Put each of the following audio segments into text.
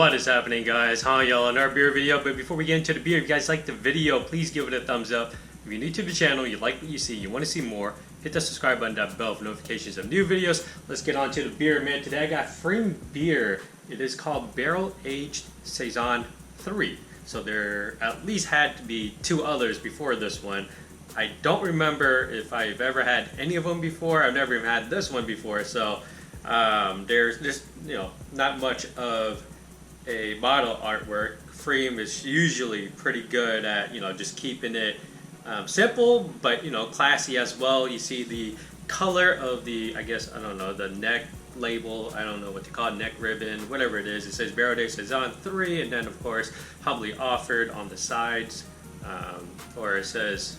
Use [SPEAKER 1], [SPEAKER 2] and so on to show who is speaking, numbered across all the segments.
[SPEAKER 1] What is happening, guys? Hi, y'all, in our beer video. But before we get into the beer, if you guys like the video, please give it a thumbs up. If you're new to the channel, you like what you see, you want to see more, hit the subscribe button, that bell for notifications of new videos. Let's get on to the beer, man. Today I got Pfriem beer. It is called Barrel Aged Saison 3. So there at least had to be two others before this one. I don't remember if I've ever had any of them before. I've never even had this one before. So there's just, not much of a bottle artwork. Pfriem is usually pretty good at, just keeping it simple, but, classy as well. You see the color of the, the neck label, I don't know what to call it, neck ribbon, whatever it is. It says Barrel Aged Saison 3, and then, of course, humbly offered on the sides, or it says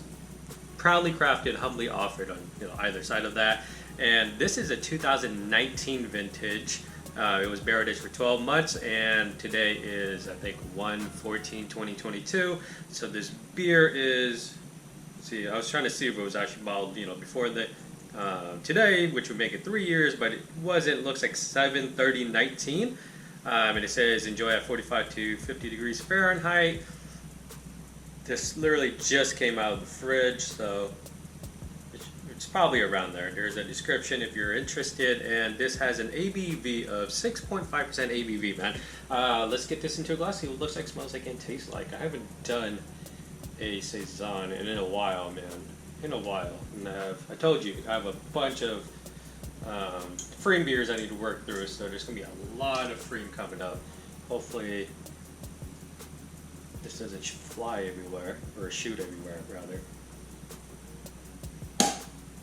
[SPEAKER 1] proudly crafted, humbly offered on either side of that. And this is a 2019 vintage. It was barrel aged for 12 months, and today is, I think, 1/14/2022. So this beer is, see, I was trying to see if it was actually bottled, before the today, which would make it 3 years, but it wasn't. It looks like 7/30/19, and it says enjoy at 45 to 50 degrees Fahrenheit. This literally just came out of the fridge, so it's probably around there. There's a description if you're interested, and this has an ABV of 6.5% ABV, man. Let's get this into a glass, see what it looks like, smells like, and tastes like. I haven't done a Saison in a while, man. In a while. And I told you, I have a bunch of Pfriem beers I need to work through, so there's going to be a lot of Pfriem coming up. Hopefully this doesn't fly everywhere, or shoot everywhere, rather.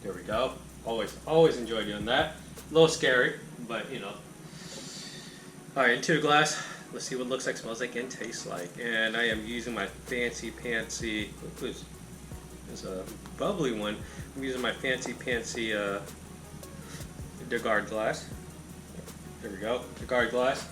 [SPEAKER 1] There we go. Always enjoy doing that. A little scary, but Alright, into the glass. Let's see what it looks like, smells like, and tastes like. And I am using my fancy, there's a bubbly one. I'm using my fancy DeGard glass. There we go, DeGard glass.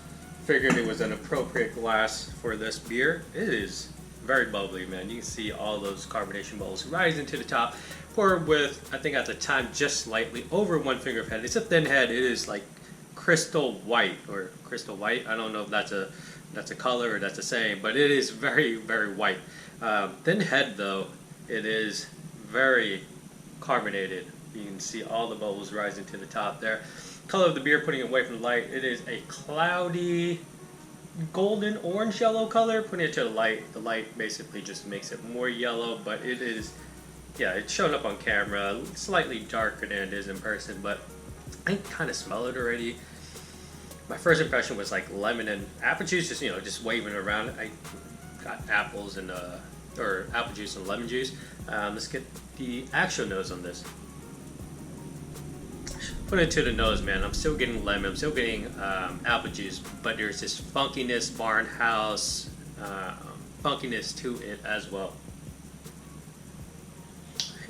[SPEAKER 1] Figured it was an appropriate glass for this beer. It is very bubbly, man. You can see all those carbonation bubbles rising to the top. Poured with, I think at the time, just slightly over 1 finger of head. It's a thin head. It is like crystal white. I don't know if that's a color or that's a saying, but it is very, very white. Thin head though. It is very carbonated. You can see all the bubbles rising to the top there. Color of the beer, putting it away from the light. It is a cloudy golden orange yellow color. Putting it to the light basically just makes it more yellow, but it is, yeah, it's showing up on camera slightly darker than it is in person, but I can kind of smell it already. My first impression was like lemon and apple juice, just waving around. I got apples and or apple juice and lemon juice. Let's get the actual nose on this. Put it to the nose, man. I'm still getting lemon. I'm still getting apple juice, but there's this funkiness, farmhouse funkiness to it as well,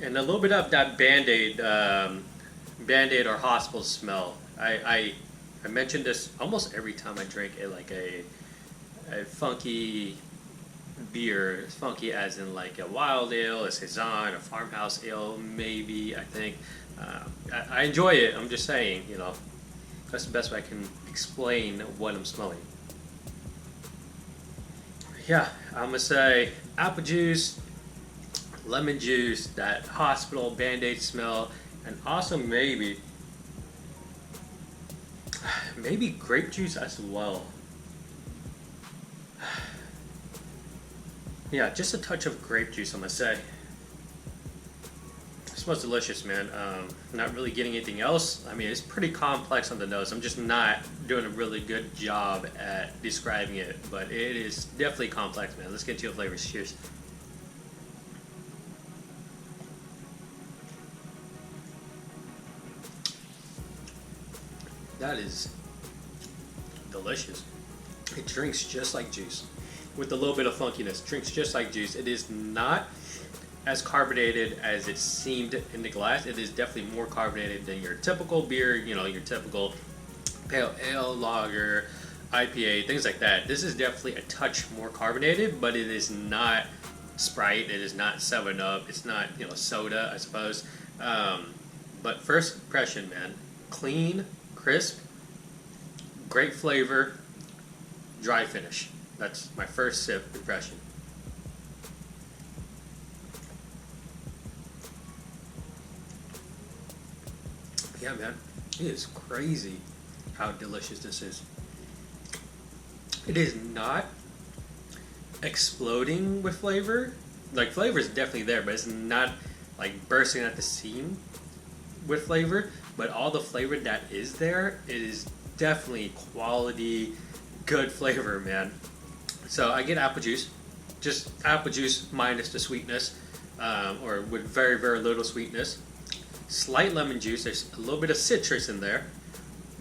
[SPEAKER 1] and a little bit of that Band-Aid or hospital smell. I mention this almost every time I drink a funky beer. It's funky as in like a wild ale, a Saison, a farmhouse ale, maybe, I think. I enjoy it. I'm just saying, that's the best way I can explain what I'm smelling. Yeah, I'm going to say apple juice, lemon juice, that hospital Band-Aid smell, and also maybe grape juice as well. Yeah, just a touch of grape juice, I'm going to say. It smells delicious, man. Not really getting anything else. I mean, it's pretty complex on the nose. I'm just not doing a really good job at describing it, but it is definitely complex, man. Let's get into the flavors. Cheers. That is delicious. It drinks just like juice, with a little bit of funkiness. Drinks just like juice. It is not as carbonated as it seemed in the glass. It is definitely more carbonated than your typical beer, your typical pale ale, lager, IPA, things like that. This is definitely a touch more carbonated, but it is not Sprite, it is not 7-Up, it's not, soda, I suppose. But first impression, man, clean, crisp, great flavor, dry finish. That's my first sip impression. Yeah, man, it is crazy how delicious this is. It is not exploding with flavor. Like, flavor is definitely there, but it's not like bursting at the seam with flavor. But all the flavor that is there, it is definitely quality, good flavor, man. So I get apple juice, just apple juice minus the sweetness, or with very, very little sweetness. Slight lemon juice, there's a little bit of citrus in there.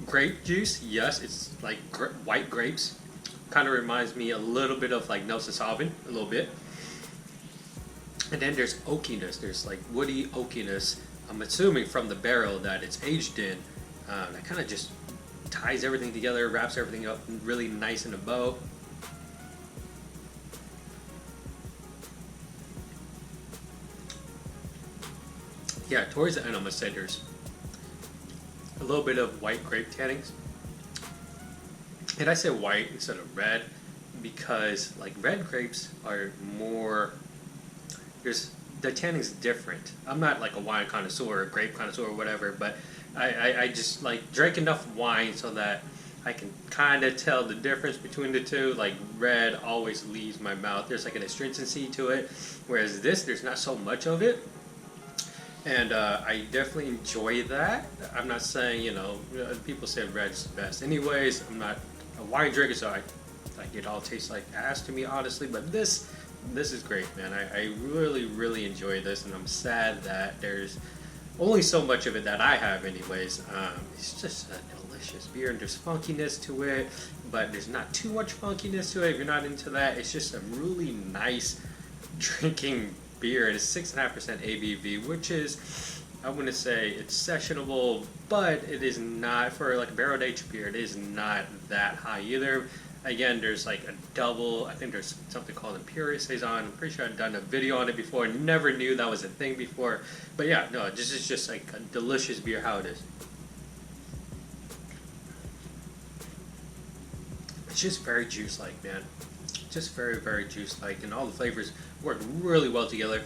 [SPEAKER 1] Grape juice, yes, it's like white grapes. Kind of reminds me a little bit of like Nelson Sauvin, a little bit. And then there's oakiness, there's like woody oakiness. I'm assuming from the barrel that it's aged in. That kind of just ties everything together, wraps everything up really nice in a bow. Yeah, towards the end I'm gonna say there's a little bit of white grape tannins. And I say white instead of red because like red grapes are more, the tanning's different. I'm not like a wine connoisseur or grape connoisseur or whatever, but I just like drink enough wine so that I can kind of tell the difference between the two. Like red always leaves my mouth. There's like an astringency to it, whereas this, there's not so much of it. And I definitely enjoy that. I'm not saying, you know, people say red's the best. Anyways, I'm not a wine drinker, so I like it all tastes like ass to me, honestly. But this is great, man. I really, really enjoy this, and I'm sad that there's only so much of it that I have, anyways. It's just a delicious beer, and there's funkiness to it, but there's not too much funkiness to it. If you're not into that, it's just a really nice drinking beer. It is 6.5% ABV, which is, I wouldn't say it's sessionable, but it is not, for like a barrel aged beer, it is not that high either. Again, there's like a double, I think there's something called Imperial Saison. I'm pretty sure I've done a video on it before. Never knew that was a thing before. But yeah, no, this is just like a delicious beer, how it is. It's just very juice-like, man. Just very, very juice-like, and all the flavors work really well together.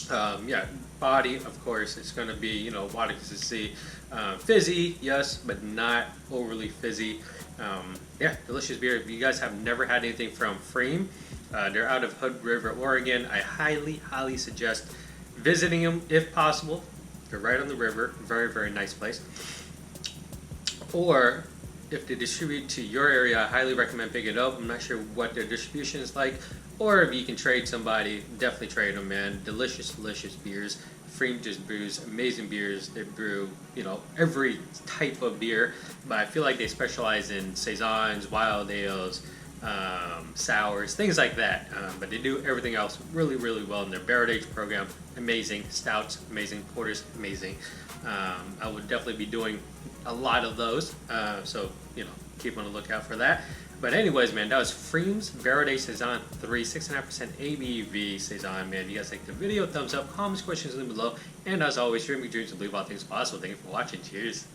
[SPEAKER 1] Yeah, body, of course, it's going to be, you know, water consistency. Fizzy, yes, but not overly fizzy. Yeah, delicious beer. If you guys have never had anything from Pfriem, they're out of Hood River, Oregon. I highly, highly suggest visiting them if possible. They're right on the river. Very, very nice place. Or if they distribute to your area, I highly recommend picking it up. I'm not sure what their distribution is like. Or if you can trade somebody, definitely trade them, man. Delicious, delicious beers. Pfriem just brews amazing beers. They brew, you know, every type of beer, but I feel like they specialize in saisons, wild ales, sours, things like that. But they do everything else really, really well in their barrel aged program. Amazing stouts, amazing porters, amazing. I would definitely be doing a lot of those, so you know, keep on the lookout for that. But anyways, man, that was Pfriem's Barrel Aged Saison 3, 6.5% ABV Saison, man. If you guys like the video, thumbs up, comments, questions down below. And as always, dream big dreams and believe all things possible. Thank you for watching. Cheers.